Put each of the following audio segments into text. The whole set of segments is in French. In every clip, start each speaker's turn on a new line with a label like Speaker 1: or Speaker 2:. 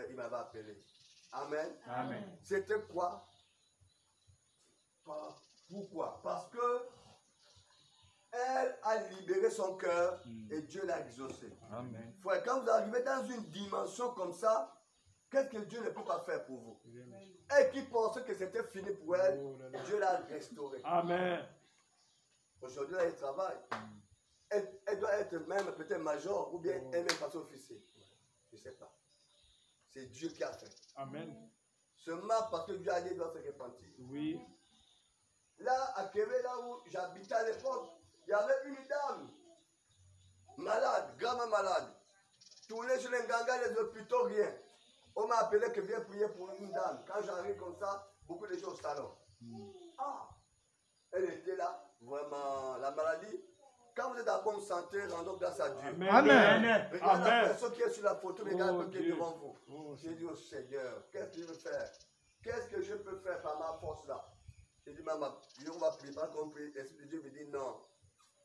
Speaker 1: il m'avait appelé. Amen.
Speaker 2: Amen.
Speaker 1: C'était quoi? Pourquoi? Parce que elle a libéré son cœur et Dieu l'a exaucé.
Speaker 2: Amen.
Speaker 1: Frère, quand vous arrivez dans une dimension comme ça, qu'est-ce que Dieu ne peut pas faire pour vous? Elle qui pensait que c'était fini pour elle, Dieu l'a restauré.
Speaker 2: Amen.
Speaker 1: Aujourd'hui, elle travaille. Elle doit être même peut-être major ou bien elle même passer officier. Je ne sais pas. C'est Dieu qui a fait.
Speaker 2: Amen.
Speaker 1: Seulement parce que Dieu a dit qu'il doit se repentir.
Speaker 2: Oui.
Speaker 1: Là, à Québec, là où j'habitais à l'époque, il y avait une dame malade, gravement malade. Tournée sur les gangas, les hôpitaux, rien. On m'a appelé que viens prier pour une dame. Quand j'arrive comme ça, beaucoup de gens au salon. Ah, elle était là, vraiment, la maladie. Quand vous êtes en bonne santé, rendons grâce à Dieu.
Speaker 2: Amen.
Speaker 3: Amen.
Speaker 1: Regardez la personne qui est sur la photo, regardez
Speaker 2: Oh,
Speaker 1: qui est
Speaker 2: Dieu.
Speaker 1: devant vous.
Speaker 2: Oh,
Speaker 1: J'ai dit au Seigneur, qu'est-ce que je veux faire? Qu'est-ce que je peux faire par ma force là? J'ai dit, maman, on va prier, pas compris. L'Esprit de Dieu me dit non,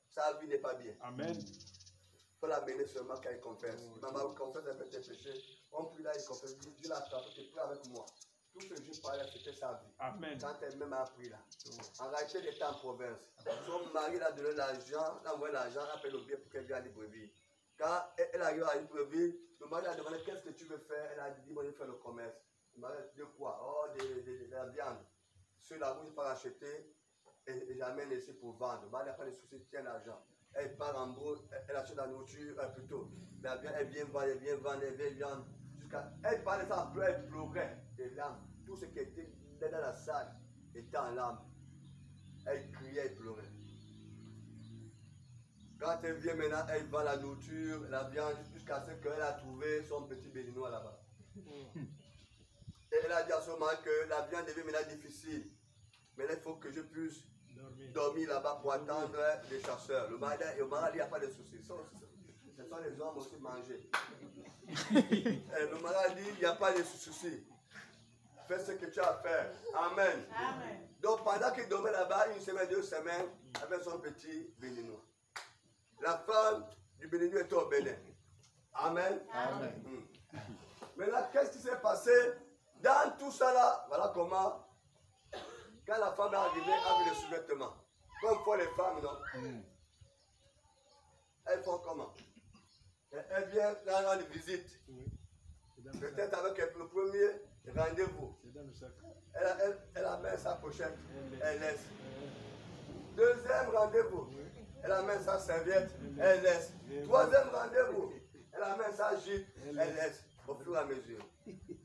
Speaker 1: sa vie n'est pas bien.
Speaker 2: Amen.
Speaker 1: Il faut l'amener seulement quand il confesse. Maman, oui, confesse avec tes péchés. On prie là, il confesse. Dieu l'a attrapé, tu pries avec moi. Tout ce que je parlais, c'était sa vie.
Speaker 2: Amen.
Speaker 1: Quand elle-même a appris là. En réalité, elle était en province. Son mari l'a donné l'argent, l'a envoyé l'argent, appelle au bien pour qu'elle vienne à Libreville. Quand elle arrive à Libreville, le mari a demandé qu'est-ce que tu veux faire. Elle a dit, moi je vais faire le commerce. Le mari a dit, de quoi? Oh, de la viande. Ceux-là, où je peux acheter et j'amène ici pour vendre. Le mari n'a pas de soucis, tiens l'argent. Elle part en gros, elle achète la nourriture, plutôt. La viande, elle vient vendre, elle vient vendre, elle vient vendre. Elle parlait ça en pleurs, elle pleurait des larmes. Tout ce qui était dans la salle était en larmes. Elle criait, elle pleurait. Quand elle vient maintenant, elle vend la nourriture, la viande, jusqu'à ce qu'elle a trouvé son petit béninois là-bas. Et elle a dit à son mari que la viande devient maintenant difficile. Mais là, il faut que je puisse dormir là-bas pour attendre les chasseurs. Le mari, il n'y a pas de soucis. Ce sont les hommes aussi manger. Le mari a dit, il n'y a pas de soucis. Fais ce que tu as à faire. Amen.
Speaker 4: Amen.
Speaker 1: Donc pendant qu'il dormait là-bas, une semaine, 2 semaines, avec son petit béninois. La femme du béninois était au Bénin. Amen.
Speaker 4: Amen.
Speaker 1: Maintenant, qu'est-ce qui s'est passé? Dans tout ça là, voilà comment, quand la femme est arrivée avec le sous-vêtement, comme font les femmes, non? Elles font comment? Elle vient rendre visite. Peut-être avec le premier rendez-vous. Elle amène sa pochette, elle laisse. Deuxième rendez-vous, elle amène sa serviette, elle laisse. Troisième rendez-vous, elle amène sa gipe, elle laisse. Au fur et à mesure.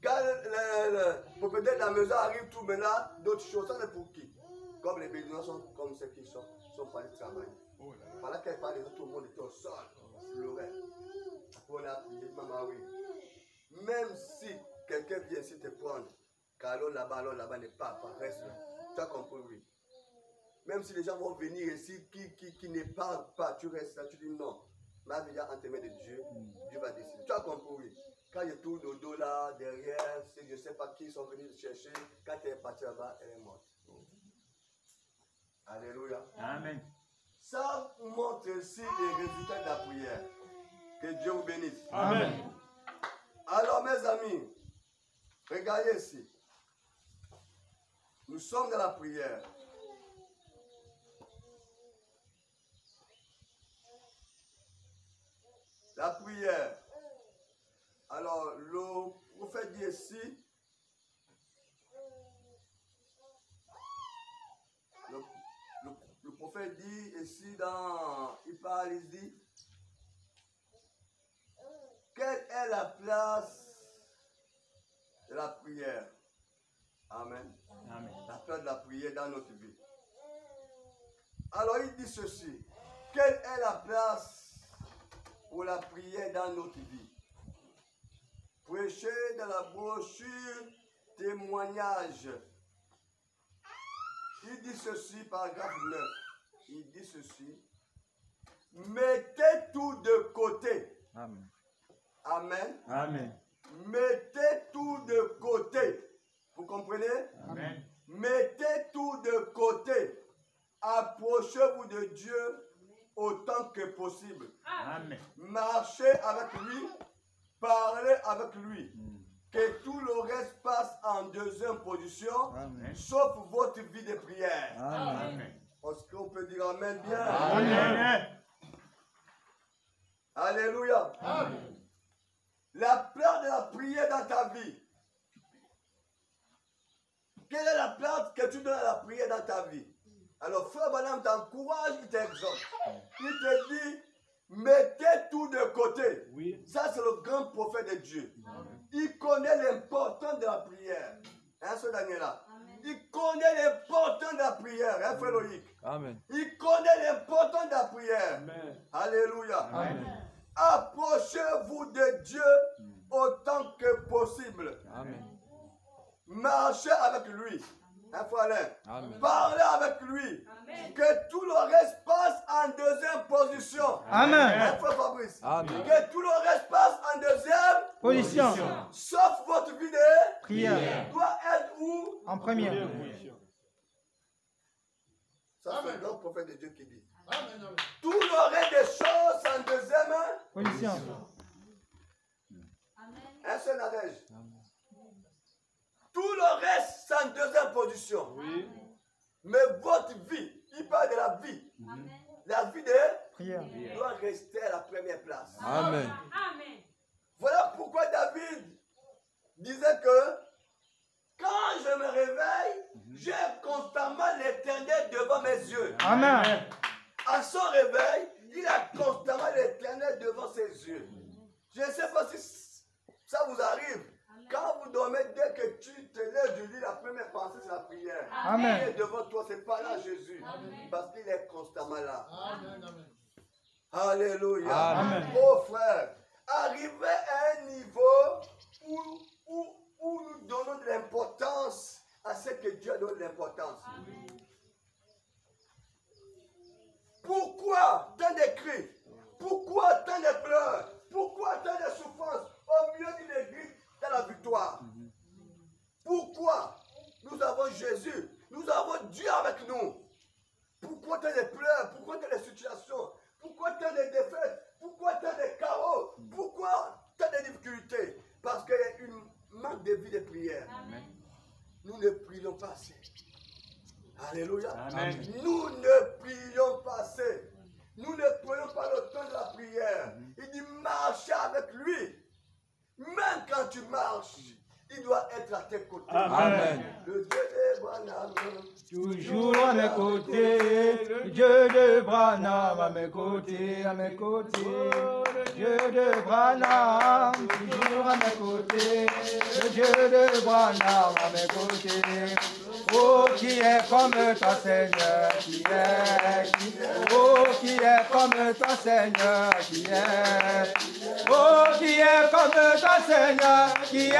Speaker 1: Quand peut-être la maison arrive tout maintenant, d'autres choses, ça c'est pour qui? Comme les béninois sont comme ceux qui sont pas allés travailler. Pendant qu'elle parlait, tout le monde était au sol, on pleurait. Après on a prié, maman oui. Même si quelqu'un vient ici te prendre, car allons là-bas n'est pas, reste là. Tu as compris, oui. Même si les gens vont venir ici qui ne parlent pas, tu restes là, tu dis non. Ma vie est entre les mains de Dieu, Dieu va décider. Tu as compris, oui. Quand je tourne au dos là, derrière, je ne sais pas qui sont venus chercher, quand elle est partie là-bas, elle est morte. Alléluia.
Speaker 2: Amen.
Speaker 1: Ça montre aussi les résultats de la prière. Que Dieu vous bénisse.
Speaker 2: Amen.
Speaker 1: Alors mes amis, regardez ici. Nous sommes dans la prière. La prière. Alors, le prophète dit ici, le prophète dit ici, il parle, il dit, quelle est la place de la prière? Amen.
Speaker 2: Amen.
Speaker 1: La place de la prière dans notre vie. Alors, il dit ceci, quelle est la place pour la prière dans notre vie? Prêcher dans la brochure témoignage. Il dit ceci, paragraphe 9. Il dit ceci. Mettez tout de côté.
Speaker 2: Amen.
Speaker 1: Amen.
Speaker 2: Amen.
Speaker 1: Mettez tout de côté. Vous comprenez?
Speaker 2: Amen.
Speaker 1: Mettez tout de côté. Approchez-vous de Dieu autant que possible.
Speaker 2: Amen.
Speaker 1: Marchez avec lui. Parlez avec lui. que tout le reste passe en deuxième position,
Speaker 2: Amen.
Speaker 1: sauf votre vie de prière.
Speaker 2: Amen.
Speaker 1: Est-ce qu'on peut dire Amen bien?
Speaker 2: Amen.
Speaker 1: Alléluia.
Speaker 2: Amen.
Speaker 1: La place de la prière dans ta vie. Quelle est la place que tu donnes à la prière dans ta vie? Alors, Frère Branham t'encourage, il t'exhorte. Il te dit, mettez tout de côté.
Speaker 2: Oui.
Speaker 1: Ça, c'est le grand prophète de Dieu. Il connaît l'importance de la prière. Hein, ce Daniel-là? Il connaît l'importance de la prière, hein, Frère Loïc?
Speaker 3: Amen.
Speaker 1: Il connaît l'importance de la prière.
Speaker 2: Amen.
Speaker 1: Alléluia.
Speaker 3: Amen.
Speaker 1: Approchez-vous de Dieu autant que possible.
Speaker 3: Amen.
Speaker 1: Marchez avec lui. Hein, Frère Alain?
Speaker 3: Amen.
Speaker 1: Parlez avec lui. Que tout le reste passe en deuxième position.
Speaker 4: Amen.
Speaker 1: Hein, Frère Fabrice?
Speaker 3: Amen.
Speaker 1: Que tout le reste passe en deuxième
Speaker 4: Position.
Speaker 1: sauf votre vie de
Speaker 4: Prière.
Speaker 1: doit être où?
Speaker 4: En première.
Speaker 1: Ça, c'est le grand prophète de Dieu qui dit. Tout le reste des choses en deuxième
Speaker 4: Position.
Speaker 1: un seul Nadège. Tout le reste, c'est en deuxième position.
Speaker 2: Oui.
Speaker 1: Mais votre vie, il parle de la vie. La vie de
Speaker 4: Prière.
Speaker 1: doit rester à la première place.
Speaker 3: Amen.
Speaker 1: Voilà pourquoi David disait que quand je me réveille, j'ai constamment l'Éternel devant mes yeux.
Speaker 4: Amen.
Speaker 1: À son réveil, il a constamment l'Éternel devant ses yeux. Je ne sais pas si ça vous arrive. Quand vous dormez, dès que tu te lèves du lit, la première pensée, c'est la prière.
Speaker 4: Amen.
Speaker 1: Il est devant toi, c'est pas là Jésus. Parce qu'il est constamment là. Alléluia.
Speaker 3: Amen.
Speaker 1: Oh frère, arriver à un niveau où nous donnons de l'importance à ce que Dieu donne de l'importance. Pourquoi tant de cris? Pourquoi tant de pleurs? Pourquoi tant de souffrances au milieu d'une église dans la victoire? Pourquoi nous avons Jésus? Nous avons Dieu avec nous. Pourquoi tant de pleurs? Pourquoi tant de situations? Pourquoi tant de défaites? Pourquoi tant de chaos? Pourquoi tant de difficultés? Parce qu'il y a une manque de vie de prière. Nous ne prions pas assez. Alléluia.
Speaker 2: Amen.
Speaker 1: Nous ne prions pas assez. Nous ne prenons pas le temps de la prière. Il dit marchez avec lui. Même quand tu marches, il doit être à tes côtés.
Speaker 2: Amen.
Speaker 1: Le Dieu des Branham.
Speaker 4: Toujours à mes côtés, Dieu de Branham à mes côtés, à mes côtés. Dieu de Branham, toujours à mes côtés, le Dieu de Branham à mes côtés. Oh, qui est comme toi, Seigneur, qui est, oh, qui est comme toi, Seigneur, qui est, oh, qui est comme toi, Seigneur, qui est,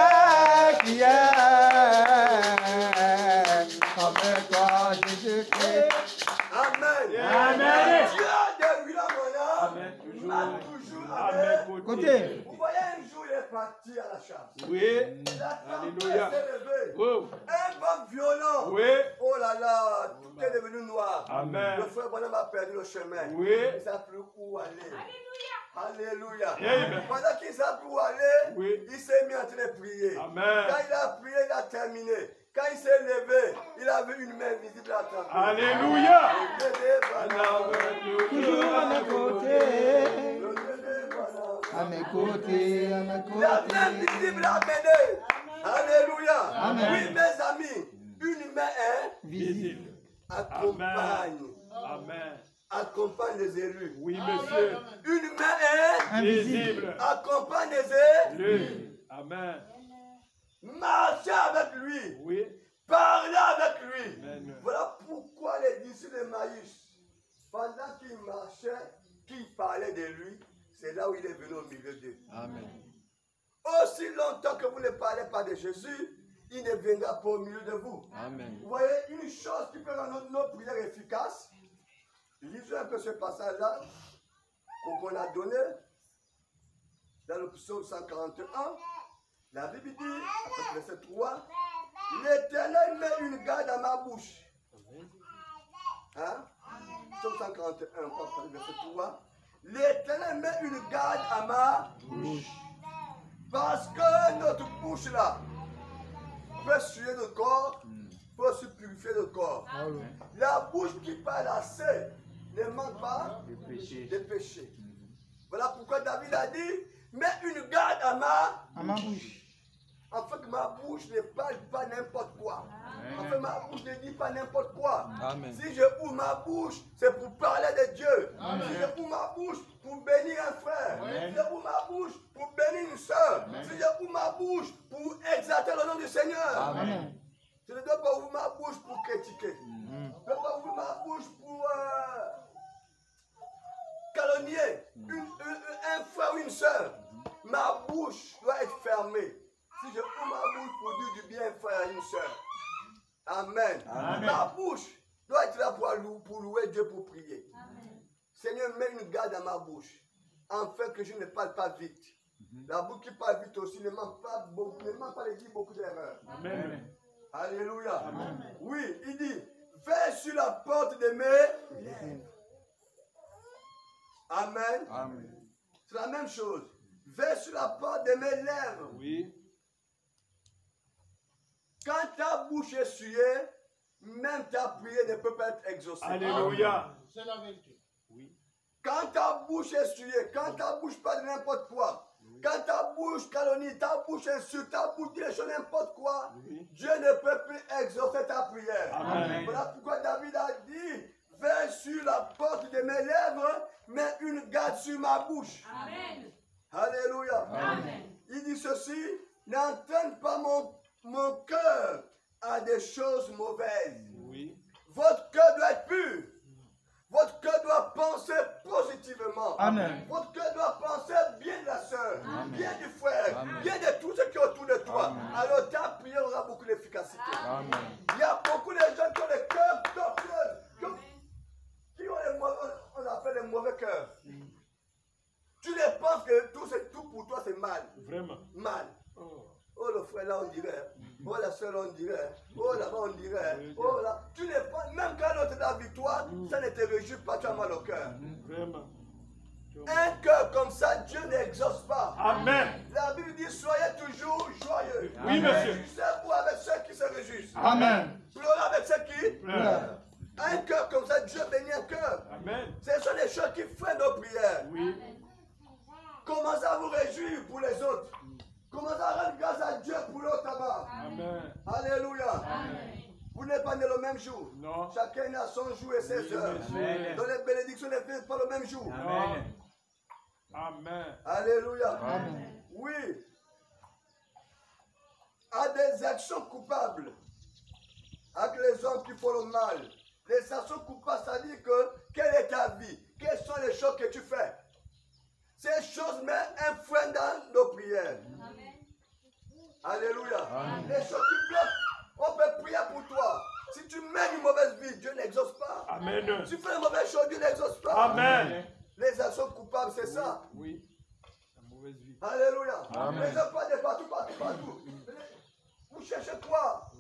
Speaker 4: comme toi, Jésus-Christ.
Speaker 1: Amen.
Speaker 2: Amen.
Speaker 1: Dieu de Willamona
Speaker 2: Amen.
Speaker 1: m'a toujours
Speaker 2: Amen.
Speaker 1: avec.
Speaker 4: Côté.
Speaker 1: Vous voyez, un jour, il est parti à la chasse.
Speaker 2: Oui.
Speaker 1: La tempête
Speaker 2: Alléluia.
Speaker 1: s'est levée.
Speaker 2: Oh.
Speaker 1: Un vent violent.
Speaker 2: Oui.
Speaker 1: Oh là là, tout est devenu noir.
Speaker 2: Amen.
Speaker 1: Le frère Branham a perdu le chemin.
Speaker 2: Oui.
Speaker 1: Il ne sait plus où aller. Alléluia.
Speaker 2: Amen.
Speaker 1: Pendant qu'il ne sait plus où aller,
Speaker 2: Oui.
Speaker 1: il s'est mis en train de prier.
Speaker 2: Amen.
Speaker 1: Quand il a prié, il a terminé. Quand il s'est levé, il a vu une main visible à tremper.
Speaker 2: Alléluia.
Speaker 4: Toujours à mes côtés, à mes côtés, à mes
Speaker 1: La main
Speaker 4: côtés.
Speaker 1: visible a mené. Alléluia.
Speaker 4: Amen.
Speaker 1: Oui, mes amis, une main
Speaker 4: Visible.
Speaker 1: accompagne.
Speaker 2: Amen.
Speaker 1: Accompagne les élus.
Speaker 2: Oui, monsieur.
Speaker 1: Une main
Speaker 2: Invisible.
Speaker 1: accompagne les élus.
Speaker 2: Lui. Amen.
Speaker 1: Marchez avec lui.
Speaker 2: Oui.
Speaker 1: Parlez avec lui.
Speaker 2: Amen.
Speaker 1: Voilà pourquoi les disciples de Maïs, pendant qu'ils marchaient, qu'ils parlaient de lui, c'est là où il est venu au milieu d'eux.
Speaker 3: Amen.
Speaker 1: Aussi longtemps que vous ne parlez pas de Jésus, il ne viendra pas au milieu de vous.
Speaker 3: Amen.
Speaker 1: Vous voyez, une chose qui peut rendre nos prières efficaces, lisez un peu ce passage-là qu'on a donné dans le psaume 141. La Bible dit, verset 3, l'Éternel met une garde à ma bouche. Hein? Psaume 141, verset 3. L'Éternel met une garde à ma bouche. Parce que notre bouche bouche là peut suer le corps, peut aussi purifier le corps. La bouche qui parle assez ne manque pas de péché. Voilà pourquoi David a dit, mets une garde à ma bouche. Afin que ma bouche ne parle pas n'importe quoi. Afin que ma bouche ne dit pas n'importe quoi.
Speaker 4: Amen.
Speaker 1: Si je ouvre ma bouche, c'est pour parler de Dieu. Si je ouvre ma bouche pour bénir un frère. Si je ouvre ma bouche pour bénir une soeur. Si je ouvre ma bouche pour exalter le nom du Seigneur.
Speaker 4: Amen.
Speaker 1: Je ne dois pas ouvrir ma bouche pour critiquer. Je ne dois pas ouvrir ma bouche pour calomnier un frère ou une soeur. Ma bouche doit être fermée. Si je ouvre ma bouche pour dire du bien frère à une soeur. Amen. Amen. Ma bouche doit être là pour louer Dieu, pour prier. Amen. Seigneur, mets une garde à ma bouche, afin que je ne parle pas vite. La bouche qui parle vite aussi ne manque pas de dire beaucoup d'erreurs. Amen. Alléluia. Amen. Oui, il dit, veille sur la porte de mes lèvres. Amen. Amen. C'est la même chose. Veille sur la porte de mes lèvres. Oui. Quand ta bouche est souillée, même ta prière ne peut pas être exaucée.
Speaker 2: Alléluia.
Speaker 3: C'est la vérité.
Speaker 2: Oui.
Speaker 1: Quand ta bouche est souillée, quand ta bouche parle de n'importe quoi, quand ta bouche calomnie, ta bouche insulte, ta bouche dit les choses n'importe quoi, Dieu ne peut plus exaucer ta prière.
Speaker 2: Amen.
Speaker 1: Voilà pourquoi David a dit, veille sur la porte de mes lèvres, mets une garde sur ma bouche. Amen. Alléluia. Amen. Il dit ceci, n'entraîne pas mon cœur à des choses mauvaises. Oui. Votre cœur doit être pur. Votre cœur doit penser positivement. Amen. Votre cœur doit penser bien de la sœur, bien du frère, bien de tout ce qui est autour de toi. Amen. Alors ta prière aura beaucoup d'efficacité. Il y a beaucoup de gens qui ont le cœur tortueux, qui ont les mauvais, on appelle les mauvais cœurs. Tu ne penses que tout pour toi c'est mal. Vraiment. Mal. Oh le frère là on dirait, oh la soeur on dirait, oh là-bas on dirait, oh là. Tu n'es pas, même quand l'autre a la victoire, ça ne te réjouit pas, tu as mal au cœur. Vraiment. Un cœur comme ça, Dieu n'exauce pas. Amen. La Bible dit soyez toujours joyeux. Oui, monsieur. Réjouissez-vous avec ceux qui se réjouissent. Amen. Pleurez avec ceux qui pleurent. Un cœur comme ça, Dieu bénit un cœur. Amen. Ce sont des choses qui freinent nos prières. Oui. Commencez à vous réjouir pour les autres. Commencez à rendre grâce à Dieu pour l'autre tabac. Amen. Alléluia. Amen. Vous n'êtes pas né le même jour. Non. Chacun a son jour et ses heures. Amen. Dans les bénédictions ne faites pas le même jour. Amen. Amen. Alléluia. Amen. Oui. À des actions coupables. Avec les hommes qui font le mal. Les actions coupables, ça dit que quelle est ta vie? Quelles sont les choses que tu fais? Ces choses mettent un frein dans nos prières. Amen. Alléluia. Amen. Les choses qui bloquent, on peut prier pour toi. Si tu mènes une mauvaise vie, Dieu n'exauce pas. Amen. Si tu fais une mauvaise chose, Dieu n'exauce pas. Amen. Les actions coupables, c'est ça. Oui. La mauvaise vie. Alléluia. Amen. Les gens parlent de partout. Vous cherchez quoi?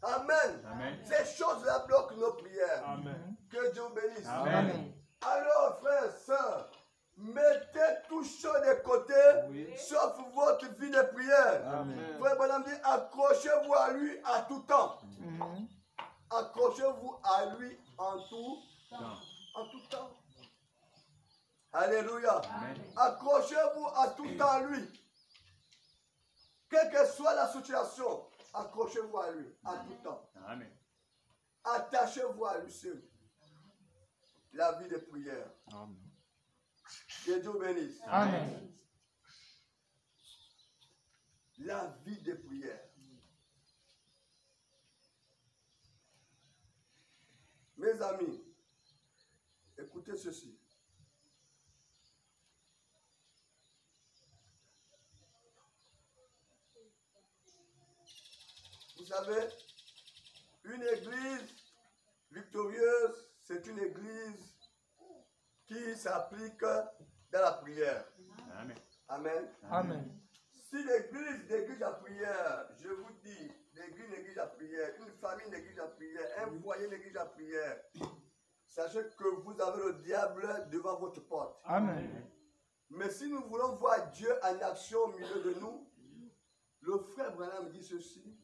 Speaker 1: Amen. Amen. Ces choses-là bloquent nos prières. Amen. Que Dieu vous bénisse. Amen. Alors, frères, sœurs, mettez tout ça de côté, sauf votre vie de prière. Amen. Frère Bonhomme dit, accrochez-vous à lui à tout temps. Accrochez-vous à lui en tout temps. En tout temps. Alléluia. Accrochez-vous à tout temps à lui. Quelle que soit la situation, accrochez-vous à lui à tout temps. Amen. Attachez-vous à lui seul. La vie de prière. Amen. Que Dieu bénisse. Amen. La vie de prière. Mes amis, écoutez ceci. Vous savez, une église victorieuse, c'est une église qui s'applique dans la prière. Amen. Amen. Amen. Si l'église néglige la prière, je vous dis, l'église néglige la prière, une famille néglige la prière, un foyer néglige la prière, sachez que vous avez le diable devant votre porte. Amen. Mais si nous voulons voir Dieu en action au milieu de nous, Le frère Branham dit ceci.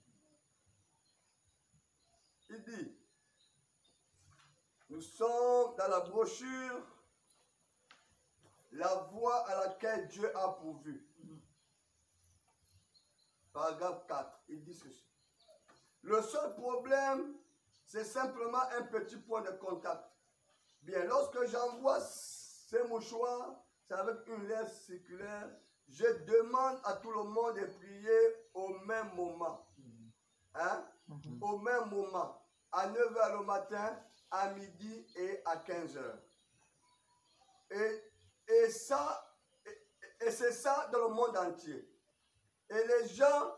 Speaker 1: Il dit, nous sommes dans la brochure La voie à laquelle Dieu a pourvu. Paragraphe 4, il dit ceci. Le seul problème, c'est simplement un petit point de contact. Bien, lorsque j'envoie ces mouchoirs, c'est avec une lettre circulaire, je demande à tout le monde de prier au même moment. Hein? Au même moment. À 9 h le matin, à midi et à 15 h. Et c'est ça dans le monde entier. Et les gens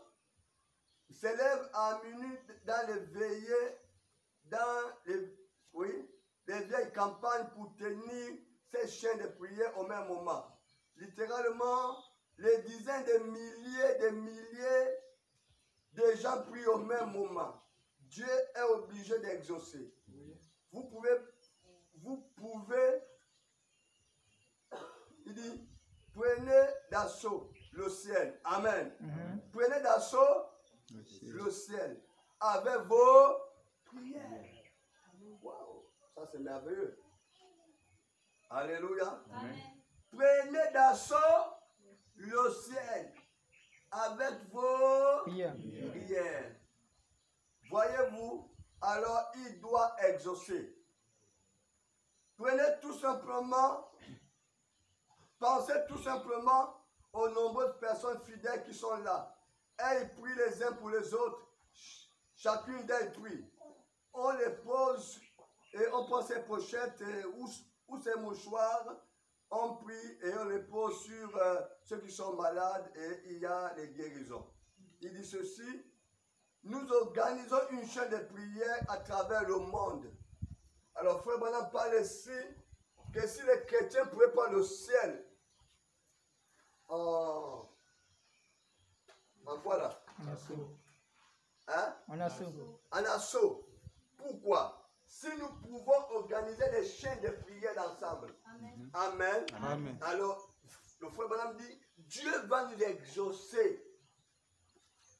Speaker 1: s'élèvent à minuit dans les veillées, dans les vieilles campagnes pour tenir ces chaînes de prière au même moment. Littéralement, les dizaines de milliers de gens prient au même moment. Dieu est obligé d'exaucer. Vous pouvez, il dit, prenez d'assaut le ciel. Amen. Prenez d'assaut le ciel avec vos prières. Wow, ça c'est merveilleux. Alléluia. Amen. Prenez d'assaut le ciel avec vos prières. Voyez-vous, alors il doit exaucer. Prenez tout simplement, pensez tout simplement aux nombreuses personnes fidèles qui sont là. Elles prient les uns pour les autres. Chacune d'elles prie. On les pose et on prend ses pochettes ou ses mouchoirs. On prie et on les pose sur ceux qui sont malades et il y a les guérisons. Il dit ceci. Nous organisons une chaîne de prière à travers le monde. Alors, frère Branham parle ici que si les chrétiens pouvaient prendre le ciel en voilà.
Speaker 4: En assaut.
Speaker 1: Hein?
Speaker 4: En assaut.
Speaker 1: En assaut. Pourquoi? Si nous pouvons organiser des chaînes de prière ensemble. Amen. Amen. Amen. Alors, le frère Branham dit, Dieu va nous exaucer.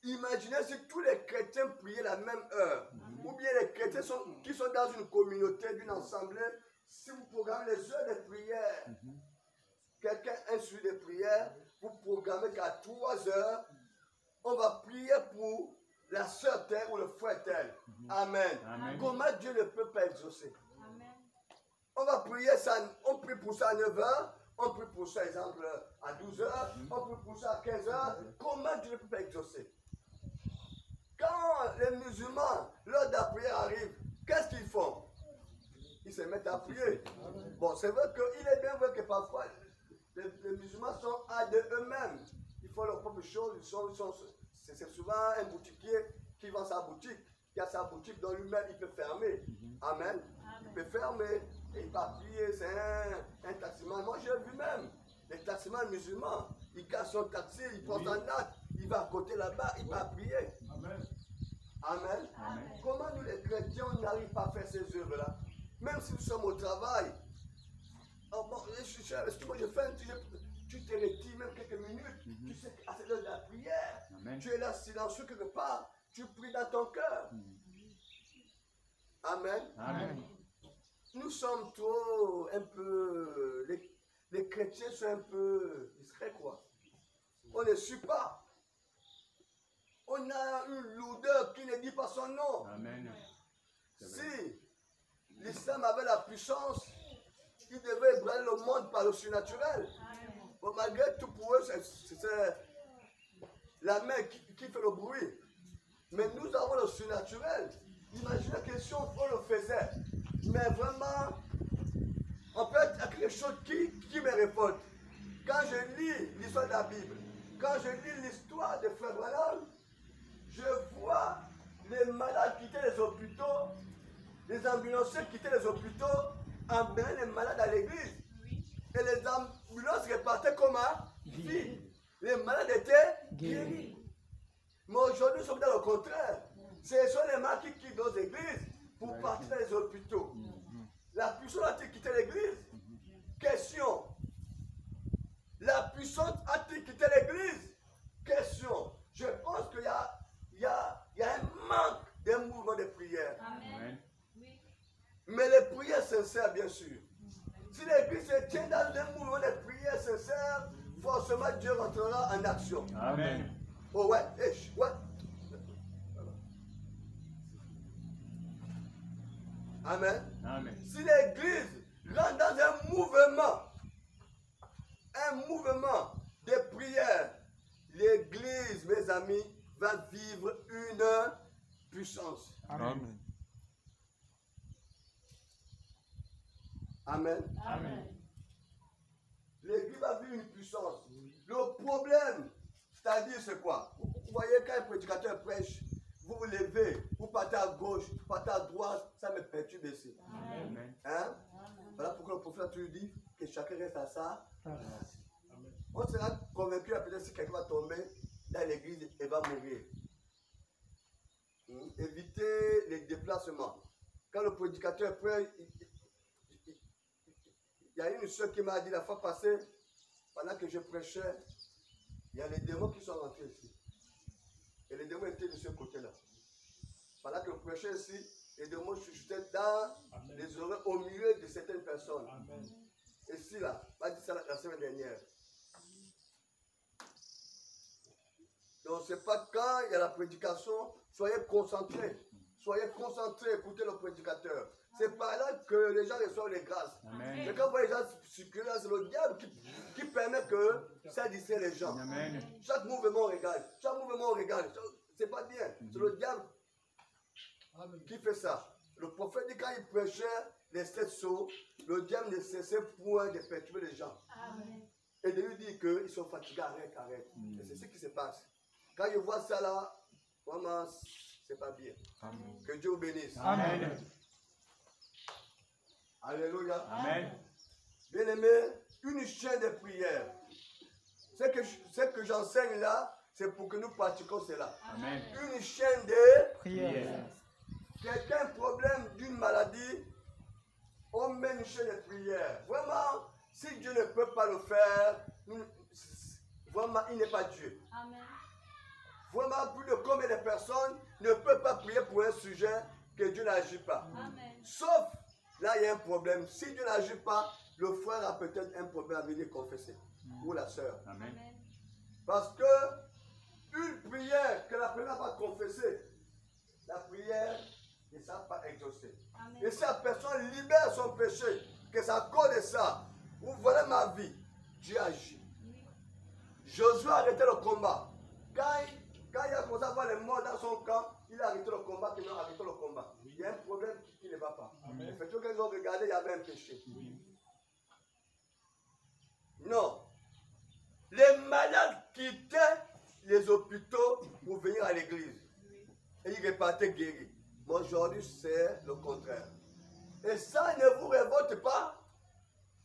Speaker 1: Imaginez si tous les chrétiens priaient la même heure. Ou bien les chrétiens qui sont dans une communauté, d'une assemblée, si vous programmez les heures de prière, quelqu'un a un suivi de prière, vous programmez qu'à 3 heures, on va prier pour la sœur telle ou le frère tel. Amen. Amen. Comment Dieu ne peut pas exaucer? Amen. On va prier ça, on prie pour ça à 9 heures, on prie pour ça, exemple, à 12 heures, on prie pour ça à 15 heures. Comment Dieu ne peut pas exaucer? Quand les musulmans, l'heure de la prière arrive, qu'est-ce qu'ils font? Ils se mettent à prier. Bon, c'est vrai qu'il est bien vrai que parfois, les musulmans sont à eux-mêmes. Ils font leurs propres choses. C'est souvent un boutiquier qui vend sa boutique. Qui a sa boutique dans lui-même, il peut fermer. Amen. Il peut fermer et il va prier. C'est un taximan. Moi, j'ai vu même les taximans musulmans. Il casse son taxi, il prend sa natte, il va à côté là-bas, il va prier. Amen. Amen. Amen. Comment nous les chrétiens, on n'arrive pas à faire ces œuvres-là? Même si nous sommes au travail. Oh, bon, excuse-moi, je fais tu te retires même quelques minutes. Tu sais qu'à cette heure de la prière, amen, tu es là silencieux quelque part. Tu pries dans ton cœur. Amen. Amen. Nous sommes trop un peu... Les chrétiens sont un peu discrets, quoi. On ne suit pas. On a une lourdeur qui ne dit pas son nom. Amen. Si l'islam avait la puissance, il devait ébranler le monde par le surnaturel. Bon, malgré tout, pour eux, c'est la main qui fait le bruit. Mais nous avons le surnaturel. Imaginez que si on le faisait, mais vraiment, en fait, il y a quelque chose qui me révolte. Quand je lis l'histoire de la Bible, quand je lis l'histoire de Frère Branham, je vois les malades quitter les hôpitaux, les ambulanciers quitter les hôpitaux, emmener les malades à l'église. Et les ambulances repartaient comme un vide. Les malades étaient guéris. Mais aujourd'hui, nous sommes dans le contraire. Ce sont les malades qui quittent nos églises pour partir dans les hôpitaux. La puissance a-t-il quitté l'église? Question. La puissance a-t-il quitté l'église? Question. Je pense qu'il y a un manque d'un mouvement de prière.
Speaker 2: Amen.
Speaker 1: Mais les prières sincères, bien sûr. Si l'église se tient dans un mouvement de prière sincère, forcément Dieu rentrera en action.
Speaker 2: Amen.
Speaker 1: Oh ouais, ouais. Amen.
Speaker 2: Amen.
Speaker 1: Si l'église rentre dans un mouvement de prière, l'église, mes amis, va vivre une puissance.
Speaker 4: Amen.
Speaker 1: Amen.
Speaker 2: Amen.
Speaker 1: L'église va vivre une puissance. Le problème, c'est-à-dire c'est quoi? Vous voyez, quand un prédicateur prêche, vous vous levez, vous partez à gauche, vous partez à droite, ça me perturbe ici.
Speaker 2: Amen.
Speaker 1: Hein? Voilà pourquoi le prophète toujours dit que chacun reste à ça.
Speaker 2: Amen.
Speaker 1: On sera convaincu peut-être si quelqu'un va tomber dans l'église et va mourir. Évitez les déplacements. Quand le prédicateur prêche, il y a une soeur qui m'a dit la fois passée, pendant que je prêchais, il y a les démons qui sont rentrés ici. Et les démons étaient de ce côté-là. Pendant que je prêchais ici, les démons chuchotaient dans les oreilles au milieu de certaines personnes.
Speaker 2: Amen.
Speaker 1: Et si là, pas dit ça la semaine dernière. Donc c'est pas quand il y a la prédication, soyez concentrés. Soyez concentrés, écoutez le prédicateur. C'est par là que les gens reçoivent les grâces.
Speaker 2: Amen.
Speaker 1: Mais quand vous voyez les gens circuler, c'est le diable qui permet que ça distrait les gens.
Speaker 2: Amen.
Speaker 1: Chaque mouvement regarde. Chaque mouvement regarde. C'est pas bien. C'est le diable qui fait ça. Le prophète dit quand il prêchait les 7 sceaux, le diable ne cessait point de perturber les gens.
Speaker 3: Amen.
Speaker 1: Et de lui dire qu'ils sont fatigués, arrête, arrête. Et c'est ce qui se passe. Quand je vois ça là, vraiment, c'est pas bien.
Speaker 2: Amen.
Speaker 1: Que Dieu vous bénisse.
Speaker 2: Amen.
Speaker 1: Alléluia.
Speaker 2: Amen.
Speaker 1: Bien aimé, une chaîne de prière. Ce que j'enseigne là, c'est pour que nous pratiquions cela.
Speaker 2: Amen.
Speaker 1: Une chaîne de
Speaker 4: Prière.
Speaker 1: quelqu'un a un problème d'une maladie, on met une chaîne de prière. Vraiment, si Dieu ne peut pas le faire, vraiment, il n'est pas Dieu.
Speaker 3: Amen.
Speaker 1: Vraiment, plus de combien de personnes ne peuvent pas prier pour un sujet que Dieu n'agit pas.
Speaker 3: Amen.
Speaker 1: Sauf, là, il y a un problème. Si Dieu n'agit pas, le frère a peut-être un problème à venir confesser. Ou la sœur.
Speaker 2: Amen.
Speaker 3: Amen.
Speaker 1: Parce que une prière que la prière n'a pas confessée, la prière ne sera pas exaucée.
Speaker 3: Amen.
Speaker 1: Et si la personne libère son péché, que ça cause de ça, vous voyez ma vie, Dieu agit. Josué a arrêté le combat. Quand il a commencé à voir les morts dans son camp, il a arrêté le combat, il a arrêté le combat. Il y a un problème qui ne va pas. Effectivement, quand ils ont regardé, il y avait un péché. Non. Les malades quittaient les hôpitaux pour venir à l'église. Et ils repartaient guéris. Mais aujourd'hui, c'est le contraire. Et ça ne vous révolte pas.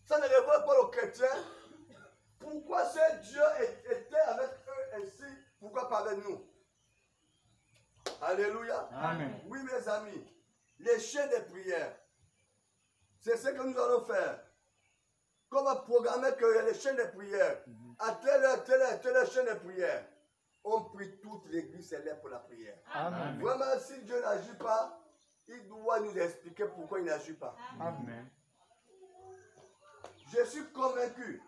Speaker 1: Ça ne révolte pas le chrétien. Pourquoi ce Dieu était avec eux ainsi? Pourquoi pas avec nous? Alléluia.
Speaker 2: Amen.
Speaker 1: Oui, mes amis, les chaînes de prière, c'est ce que nous allons faire. Comment programmer que les chaînes de prière, à telle heure, chaîne de prière, on prie toute l'église célèbre pour la prière.
Speaker 4: Amen.
Speaker 1: Vraiment, si Dieu n'agit pas, il doit nous expliquer pourquoi il n'agit pas.
Speaker 2: Amen.
Speaker 1: Je suis convaincu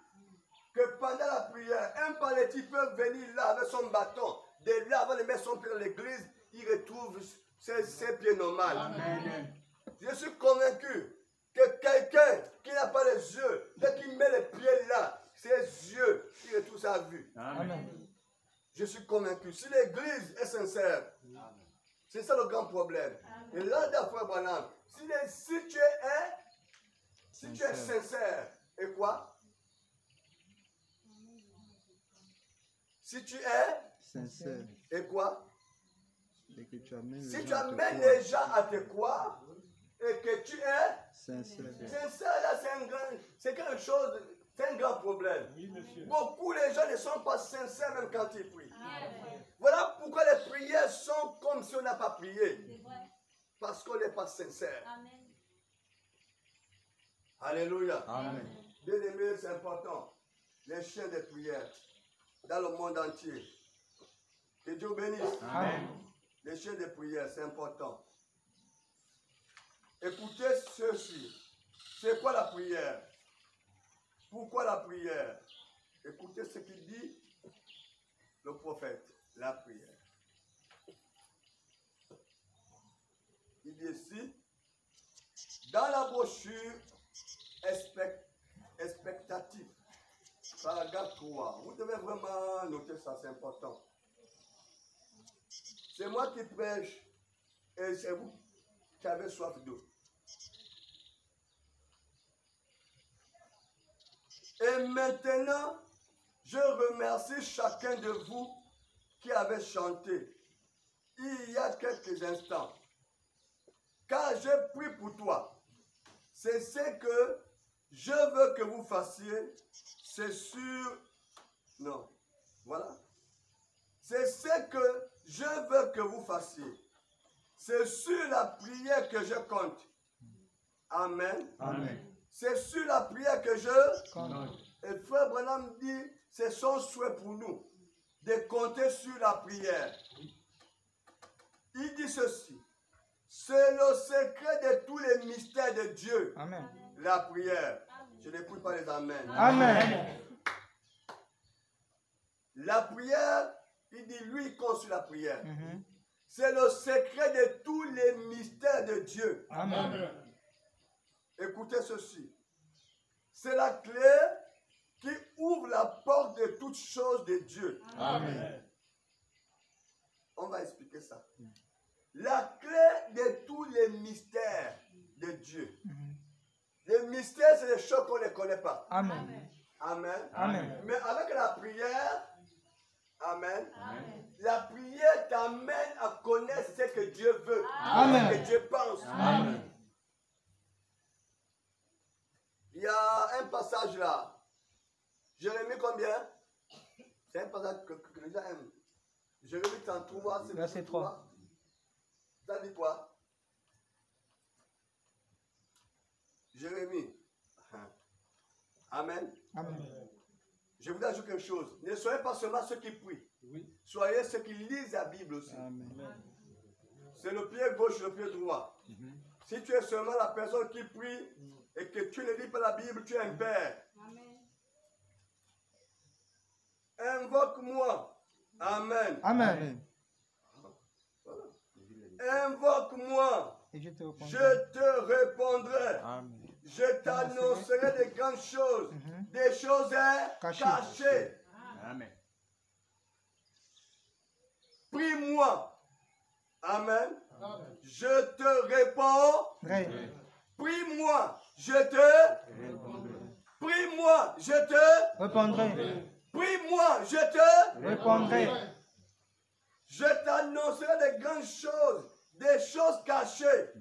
Speaker 1: que pendant la prière, un paralytique peut venir là avec son bâton, de là avant de mettre son pied dans l'église, il retrouve ses pieds normaux.
Speaker 2: Amen.
Speaker 1: Je suis convaincu que quelqu'un qui n'a pas les yeux, dès qu'il met les pieds là, ses yeux, il retrouve sa vue.
Speaker 2: Amen.
Speaker 1: Je suis convaincu. Si l'église est sincère, c'est ça le grand problème. Et là, d'après Branham, si tu es sincère, et quoi? Si tu es
Speaker 4: Sincère.
Speaker 1: et quoi?
Speaker 4: Et que tu amènes
Speaker 1: Si
Speaker 4: les
Speaker 1: tu
Speaker 4: gens à te
Speaker 1: amènes
Speaker 4: croire.
Speaker 1: les gens à te croire et que tu es
Speaker 4: Sincère.
Speaker 1: sincère, là c'est quelque chose, c'est un grand problème.
Speaker 2: Oui, monsieur.
Speaker 1: Beaucoup de gens ne sont pas sincères même quand ils prient.
Speaker 3: Amen.
Speaker 1: Voilà pourquoi les prières sont comme si on n'a pas prié.
Speaker 3: C'est vrai.
Speaker 1: Parce qu'on n'est pas sincère.
Speaker 3: Amen.
Speaker 1: Alléluia.
Speaker 4: Amen.
Speaker 1: Bien aimé, c'est important. Les chaînes de prière dans le monde entier. Que Dieu bénisse.
Speaker 2: Amen.
Speaker 1: Les chaînes de prière, c'est important. Écoutez ceci. C'est quoi la prière? Pourquoi la prière? Écoutez ce qu'il dit le prophète, la prière. Il dit ici, dans la brochure expectative, paragraphe 3, vous devez vraiment noter ça, c'est important. C'est moi qui prêche et c'est vous qui avez soif d'eau. Et maintenant, je remercie chacun de vous qui avez chanté il y a quelques instants. Car j'ai pris pour toi. C'est ce que je veux que vous fassiez. C'est sûr. Non. Voilà. C'est ce que je veux que vous fassiez. C'est sur la prière que je compte. Amen.
Speaker 2: Amen.
Speaker 1: C'est sur la prière que je
Speaker 2: Compte.
Speaker 1: Et frère Branham dit, c'est son souhait pour nous de compter sur la prière. Il dit ceci, c'est le secret de tous les mystères de Dieu.
Speaker 4: Amen.
Speaker 1: La prière. Je n'écoute pas les amens.
Speaker 4: Amen.
Speaker 1: La prière, il dit, lui, il compte sur la prière.
Speaker 4: Mhm.
Speaker 1: C'est le secret de tous les mystères de Dieu.
Speaker 4: Amen.
Speaker 1: Écoutez ceci. C'est la clé qui ouvre la porte de toutes choses de Dieu.
Speaker 2: Amen.
Speaker 1: On va expliquer ça. La clé de tous les mystères de Dieu.
Speaker 4: Mhm.
Speaker 1: Les mystères, c'est des choses qu'on ne connaît pas.
Speaker 4: Amen.
Speaker 1: Amen.
Speaker 4: Amen.
Speaker 1: Mais avec la prière, amen,
Speaker 2: Amen.
Speaker 1: la prière t'amène à connaître ce que Dieu veut,
Speaker 4: Amen.
Speaker 1: ce que Dieu pense.
Speaker 2: Amen.
Speaker 1: Il y a un passage là. Jérémie combien? C'est un passage que les gens aiment. Jérémie 33, c'est
Speaker 4: Verset 3.
Speaker 1: Ça dit quoi? Jérémie. Amen.
Speaker 4: Amen.
Speaker 1: Je voudrais ajouter quelque chose. Ne soyez pas seulement ceux qui prient.
Speaker 2: Oui.
Speaker 1: Soyez ceux qui lisent la Bible aussi.
Speaker 4: Amen.
Speaker 1: C'est le pied gauche et le pied droit. Si tu es seulement la personne qui prie et que tu ne lis pas la Bible, tu es un père. Invoque-moi. Amen.
Speaker 4: Amen.
Speaker 1: Invoque-moi.
Speaker 4: Et je te répondrai.
Speaker 1: Je te répondrai.
Speaker 4: Amen.
Speaker 1: Je t'annoncerai des grandes choses.
Speaker 4: Mhm.
Speaker 1: Des choses
Speaker 4: Cachées.
Speaker 1: cachées.
Speaker 2: Amen.
Speaker 1: Prie-moi. Amen. Je te réponds.
Speaker 4: Vrai.
Speaker 1: Prie-moi. Je te. Prie-moi. Je te.
Speaker 4: Répondrai.
Speaker 1: Prie-moi. Je te.
Speaker 4: Répondrai.
Speaker 1: Je t'annoncerai des grandes choses. Des choses cachées.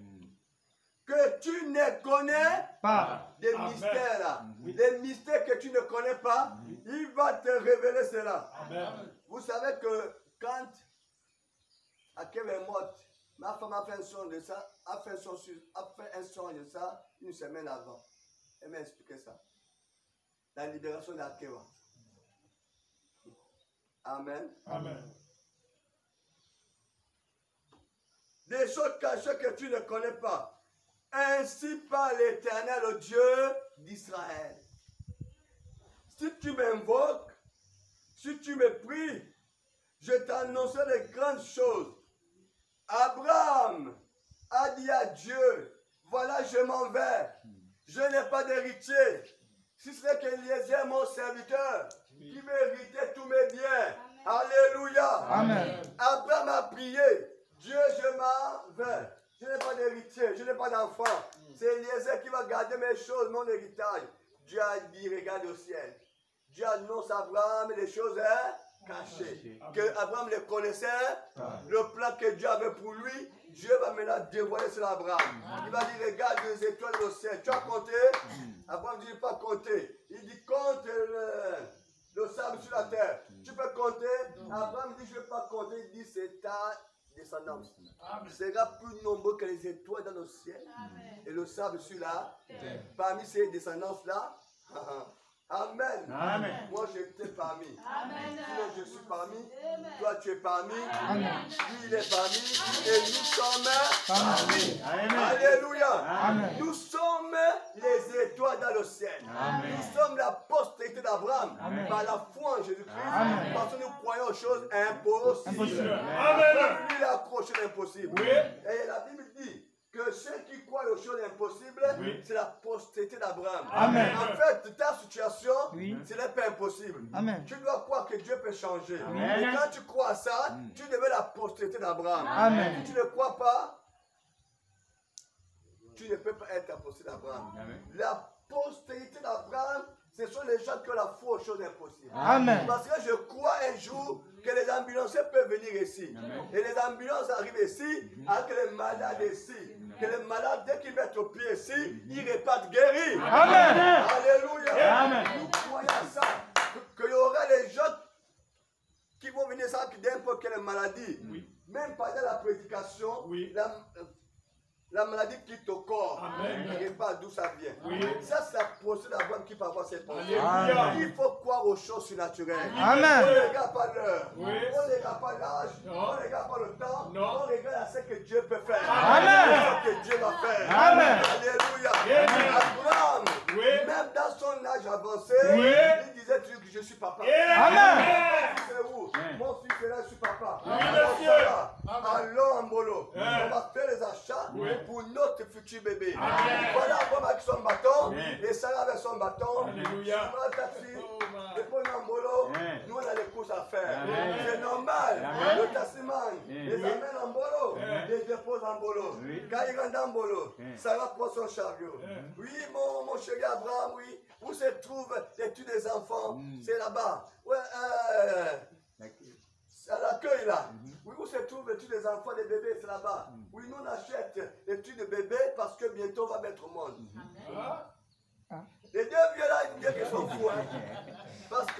Speaker 1: Que tu ne connais
Speaker 4: Pas.
Speaker 1: des mystères là. Des mystères que tu ne connais pas. Il va te révéler cela. Vous savez que quand Akev est morte, ma femme a fait un son de ça, a fait un son de ça une semaine avant. Elle m'a expliqué ça. La libération d'Akewa. Amen.
Speaker 2: Amen.
Speaker 1: Des choses cachées que tu ne connais pas. Ainsi par l'Éternel, le Dieu d'Israël. Si tu m'invoques, si tu me pries, je t'annoncerai de grandes choses. Abraham a dit à Dieu, voilà, je m'en vais. Je n'ai pas d'héritier. Si ce n'est qu'Eliezer, mon serviteur, qui méritait tous mes biens. Alléluia.
Speaker 4: Amen.
Speaker 1: Abraham a prié. Dieu, je m'en vais. Je n'ai pas d'héritier, je n'ai pas d'enfant. C'est Eliezer qui va garder mes choses, mon héritage. Dieu a dit, regarde au ciel. Dieu annonce à Abraham les choses cachées. Que Abraham les connaissait, le plan que Dieu avait pour lui, Dieu va maintenant dévoiler sur Abraham. Il va dire, regarde les étoiles au ciel. Tu as compté? Abraham dit, je n'ai pas compté. Il dit, compte le sable sur la terre. Tu peux compter? Abraham dit, je ne vais pas compter. Il dit, c'est ta descendance. Sera plus nombreux que les étoiles dans le ciel. Et le sable sur la terre. Parmi ces descendances-là, Amen.
Speaker 2: Amen.
Speaker 1: Moi, j'étais parmi.
Speaker 3: Amen.
Speaker 1: Sinon, je suis parmi. Toi, tu es parmi.
Speaker 4: Amen.
Speaker 1: Lui, il est parmi. Et nous sommes parmi.
Speaker 2: Amen.
Speaker 1: Alléluia.
Speaker 4: Amen.
Speaker 1: Nous sommes les étoiles dans le ciel.
Speaker 2: Amen.
Speaker 1: Nous sommes la postérité d'Abraham
Speaker 4: Amen.
Speaker 1: par la foi en Jésus-Christ.
Speaker 4: Amen.
Speaker 1: Parce que nous croyons aux choses impossibles.
Speaker 4: Impossible.
Speaker 2: Amen.
Speaker 1: Lui, il a accroché l'impossible.
Speaker 2: Oui.
Speaker 1: Et la Bible dit que ceux qui croient aux choses impossibles,
Speaker 2: Oui.
Speaker 1: c'est la postérité d'Abraham.
Speaker 4: Amen.
Speaker 1: En fait, ta situation,
Speaker 4: Oui.
Speaker 1: ce n'est pas impossible.
Speaker 4: Amen.
Speaker 1: Tu dois croire que Dieu peut changer.
Speaker 2: Amen.
Speaker 1: Et quand tu crois à ça, tu deviens la postérité d'Abraham.
Speaker 4: Amen.
Speaker 1: Si tu ne crois pas, tu ne peux pas être la postérité d'Abraham.
Speaker 2: Amen.
Speaker 1: La postérité d'Abraham, ce sont les gens qui ont la foi aux choses impossibles.
Speaker 4: Amen.
Speaker 1: Parce que je crois un jour que les ambulanciers peuvent venir ici.
Speaker 2: Amen.
Speaker 1: Et les ambulances arrivent ici avec les malades ici. Que les malades, dès qu'ils mettent au pied ici, ils repartent guéris.
Speaker 4: Amen.
Speaker 1: Alléluia.
Speaker 2: Amen.
Speaker 1: Nous croyons à ça. Qu'il y aura les gens qui vont venir sans n'importe quelle maladie.
Speaker 2: Oui.
Speaker 1: Même pendant la prédication,
Speaker 2: Oui.
Speaker 1: la maladie quitte au corps.
Speaker 2: Amen.
Speaker 1: Il ne pas d'où ça vient.
Speaker 2: Oui.
Speaker 1: Ça, c'est la procédure d'Abraham qui peut avoir cette pensée.
Speaker 2: Alléluia.
Speaker 1: Il faut croire aux choses surnaturelles.
Speaker 4: Amen.
Speaker 1: On ne regarde pas l'heure.
Speaker 2: Oui.
Speaker 1: On ne regarde pas l'âge.
Speaker 2: Non.
Speaker 1: On ne regarde pas le temps.
Speaker 2: Non.
Speaker 1: On regarde à ce que Dieu peut faire.
Speaker 4: Amen.
Speaker 1: Ce que Dieu va faire.
Speaker 4: Amen.
Speaker 1: Alléluia.
Speaker 2: Amen.
Speaker 1: Abraham,
Speaker 2: Oui.
Speaker 1: même dans son âge avancé,
Speaker 2: Oui.
Speaker 1: il disait que je suis papa.
Speaker 4: Amen.
Speaker 1: C'est où? Mon fils est là, je suis papa.
Speaker 2: Oui,
Speaker 1: Alors,
Speaker 2: monsieur.
Speaker 1: voilà. Allons en mollo.
Speaker 2: Oui.
Speaker 1: On va faire les achats
Speaker 2: Oui.
Speaker 1: pour notre futur bébé.
Speaker 2: Amen.
Speaker 1: Voilà Abraham avec son bâton.
Speaker 2: Amen.
Speaker 1: Et Sarah avec son bâton.
Speaker 2: Alléluia.
Speaker 1: Souvent, ta fille,
Speaker 2: Oh, man.
Speaker 1: dépose en mollo.
Speaker 2: Amen.
Speaker 1: Nous, on a les courses à faire.
Speaker 2: Amen.
Speaker 1: C'est normal.
Speaker 2: Amen.
Speaker 1: Le taximan les amène en bolo.
Speaker 2: Amen.
Speaker 1: Les dépose en bolo.
Speaker 2: Oui.
Speaker 1: Quand il rentre en bolo,
Speaker 2: Amen.
Speaker 1: Sarah prend son chariot.
Speaker 2: Amen.
Speaker 1: Oui, mon chéri Abraham, oui. Où se trouve l'étude des enfants? C'est là-bas. Ouais, à l'accueil là. Oui, où se trouve l'étude des enfants, des bébés? C'est là-bas. Oui, nous on achète l'étude de bébés parce que bientôt on va mettre au monde. Les deux vieux là, ils disent qu'ils sont fous. Hein. Parce que